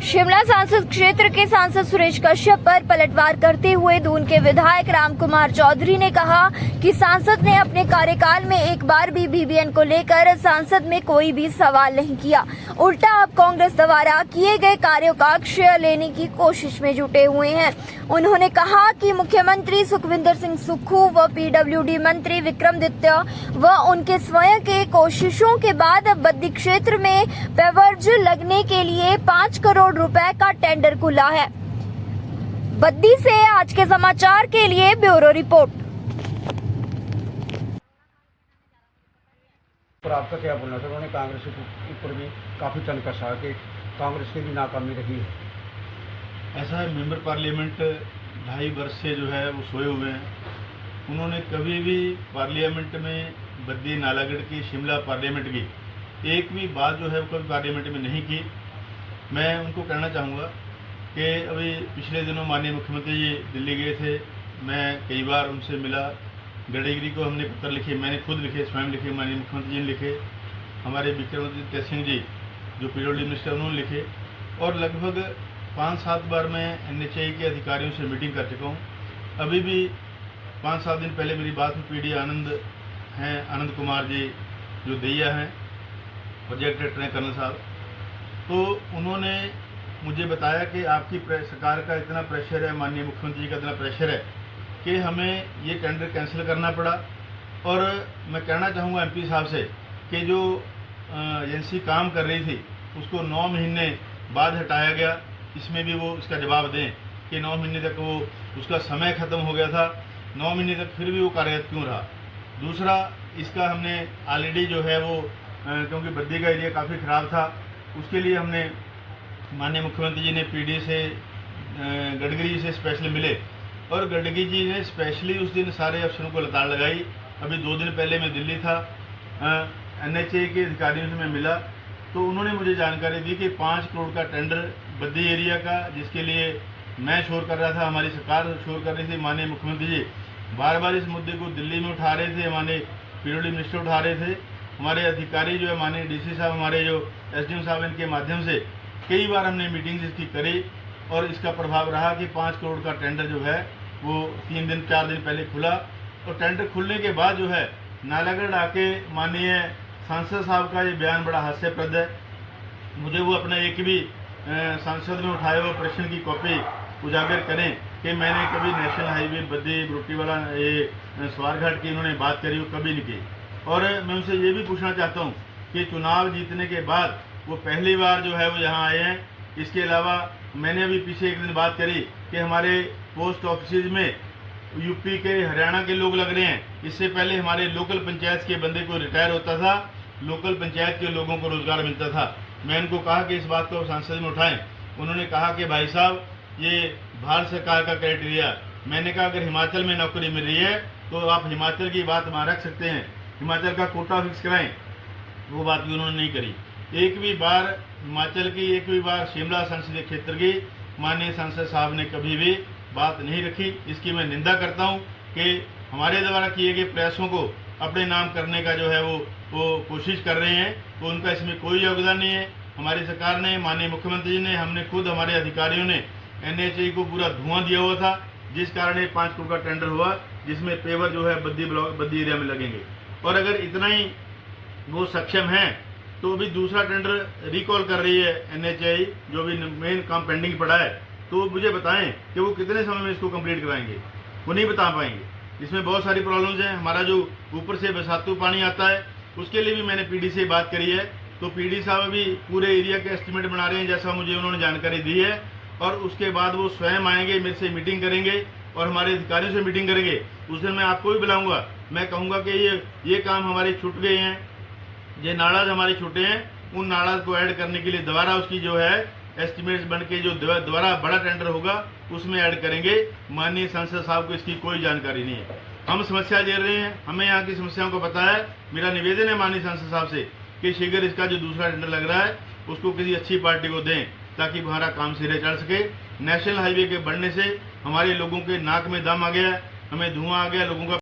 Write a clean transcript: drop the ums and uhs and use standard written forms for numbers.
शिमला सांसद क्षेत्र के सांसद सुरेश कश्यप पर पलटवार करते हुए दून के विधायक रामकुमार चौधरी ने कहा कि सांसद ने अपने कार्यकाल में एक बार भी बीबीएन को लेकर सांसद में कोई भी सवाल नहीं किया। उल्टा अब कांग्रेस द्वारा किए गए कार्यों का श्रेय लेने की कोशिश में जुटे हुए हैं। उन्होंने कहा कि मुख्यमंत्री सुखविंदर सिंह सुक्खू व पीडब्ल्यूडी मंत्री विक्रमादित्य व उनके स्वयं के कोशिशों के बाद बद्दी क्षेत्र में पेवर्ज लगने के लिए 5 करोड़ रुपए का टेंडर खुला है। बद्दी से आज के समाचार के लिए ब्यूरो रिपोर्ट। पर आपका क्या बोलना था? उन्होंने कांग्रेस के ऊपर भी काफ़ी तन कसा कि कांग्रेस की भी नाकामी रही है। ऐसा है, मेंबर पार्लियामेंट 2.5 वर्ष से जो है वो सोए हुए हैं। उन्होंने कभी भी पार्लियामेंट में बद्दी नालागढ़ की, शिमला पार्लियामेंट की एक भी बात जो है वो कभी पार्लियामेंट में नहीं की। मैं उनको कहना चाहूँगा कि अभी पिछले दिनों माननीय मुख्यमंत्री जी दिल्ली गए थे। मैं कई बार उनसे मिला। गडकरी को हमने पत्र लिखे, मैंने खुद लिखे, स्वयं लिखे, माननीय मुख्यमंत्री जी ने लिखे। हमारे विक्रमादित्य सिंह जी जो पीडब्ल्यूडी मिनिस्टर उन्होंने लिखे। और लगभग 5-7 बार मैं NHAI के अधिकारियों से मीटिंग कर चुका हूँ। अभी भी 5-7 दिन पहले मेरी बात हुई PD आनंद हैं, आनंद कुमार जी जो दैया हैं, प्रोजेक्ट डायरेक्टर हैं कर्नल साहब। तो उन्होंने मुझे बताया कि आपकी सरकार का इतना प्रेशर है, माननीय मुख्यमंत्री जी का इतना प्रेशर है कि हमें ये टेंडर कैंसिल करना पड़ा। और मैं कहना चाहूँगा MP साहब से कि जो एजेंसी काम कर रही थी उसको 9 महीने बाद हटाया गया। इसमें भी वो इसका जवाब दें कि 9 महीने तक वो उसका समय ख़त्म हो गया था, 9 महीने तक फिर भी वो कार्यरत क्यों रहा। दूसरा, इसका हमने ऑलरेडी जो है वो क्योंकि बद्दी का एरिया काफ़ी ख़राब था, उसके लिए हमने माननीय मुख्यमंत्री जी ने PD से गडकरी जी से स्पेशली मिले और गडकरी जी ने स्पेशली उस दिन सारे अफसरों को लताड़ लगाई। अभी 2 दिन पहले मैं दिल्ली था, NHAI के अधिकारियों से मैं मिला तो उन्होंने मुझे जानकारी दी कि 5 करोड़ का टेंडर बद्दी एरिया का, जिसके लिए मैं शोर कर रहा था, हमारी सरकार शोर कर रही थी। माननीय मुख्यमंत्री जी बार बार इस मुद्दे को दिल्ली में उठा रहे थे, हमारे पीडब्ल्यूडी मिनिस्टर उठा रहे थे, हमारे अधिकारी जो है माननीय DC साहब, हमारे जो SDM साहब, इनके माध्यम से कई बार हमने मीटिंग इसकी करी। और इसका प्रभाव रहा कि 5 करोड़ का टेंडर जो है वो 3-4 दिन पहले खुला। और टेंडर खुलने के बाद जो है नालागढ़ आके माननीय सांसद साहब का ये बयान बड़ा हास्यप्रद है। मुझे वो अपना एक भी संसद में उठाए हुए प्रश्न की कॉपी उजागर करें कि मैंने कभी नेशनल हाईवे बद्दी बरोटीवाला ये स्वारघाट की उन्होंने बात करी, वो कभी नहीं की। और मैं उनसे ये भी पूछना चाहता हूँ कि चुनाव जीतने के बाद वो पहली बार जो है वो यहाँ आए हैं। इसके अलावा मैंने अभी पीछे एक दिन बात करी कि हमारे पोस्ट ऑफिस में यूपी के, हरियाणा के लोग लग रहे हैं। इससे पहले हमारे लोकल पंचायत के बंदे को रिटायर होता था, लोकल पंचायत के लोगों को रोजगार मिलता था। मैं उनको कहा कि इस बात को संसद में उठाएं। उन्होंने कहा कि भाई साहब ये भारत सरकार का क्राइटेरिया। मैंने कहा अगर हिमाचल में नौकरी मिल रही है तो आप हिमाचल की बात वहाँ रख सकते हैं, हिमाचल का कोटा फिक्स कराएं। वो बात भी उन्होंने नहीं करी। एक भी बार हिमाचल की, एक भी बार शिमला संसदीय क्षेत्र की माननीय सांसद साहब ने कभी भी बात नहीं रखी। इसकी मैं निंदा करता हूं कि हमारे द्वारा किए गए प्रयासों को अपने नाम करने का जो है वो कोशिश कर रहे हैं, तो उनका इसमें कोई योगदान नहीं है। हमारी सरकार ने, माननीय मुख्यमंत्री जी ने, हमने खुद, हमारे अधिकारियों ने NHAI को पूरा धुआं दिया हुआ था, जिस कारण ये 5 करोड़ का टेंडर हुआ, जिसमें पेवर जो है बद्दी एरिया में लगेंगे। और अगर इतना ही वो सक्षम हैं तो भी दूसरा टेंडर रिकॉल कर रही है NHAI, जो भी मेन काम पेंडिंग पड़ा है। तो मुझे बताएं कि वो कितने समय में इसको कंप्लीट कराएंगे। वो नहीं बता पाएंगे। इसमें बहुत सारी प्रॉब्लम्स हैं। हमारा जो ऊपर से बरसातू पानी आता है उसके लिए भी मैंने PD से बात करी है, तो PD साहब अभी पूरे एरिया के एस्टिमेट बना रहे हैं, जैसा मुझे उन्होंने जानकारी दी है। और उसके बाद वो स्वयं आएंगे, मेरे से मीटिंग करेंगे और हमारे अधिकारियों से मीटिंग करेंगे। उस दिन मैं आपको भी बुलाऊंगा। मैं कहूँगा कि ये काम हमारे छूट गए हैं, ये नाराज हमारे छूटे हैं, उन नाराज को ऐड करने के लिए दोबारा उसकी जो है एस्टिमेट्स बन के जो दोबारा बड़ा टेंडर होगा उसमें ऐड करेंगे। माननीय सांसद साहब को इसकी कोई जानकारी नहीं है। हम समस्या दे रहे हैं, हमें यहाँ की समस्याओं को पता है। मेरा निवेदन है माननीय सांसद साहब से कि शीघ्र इसका जो दूसरा टेंडर लग रहा है उसको किसी अच्छी पार्टी को दें, ताकि हमारा काम सिरे चढ़ सके। नेशनल हाईवे के बढ़ने से हमारे लोगों के नाक में दम आ गया, हमें धुआं आ गया, लोगों का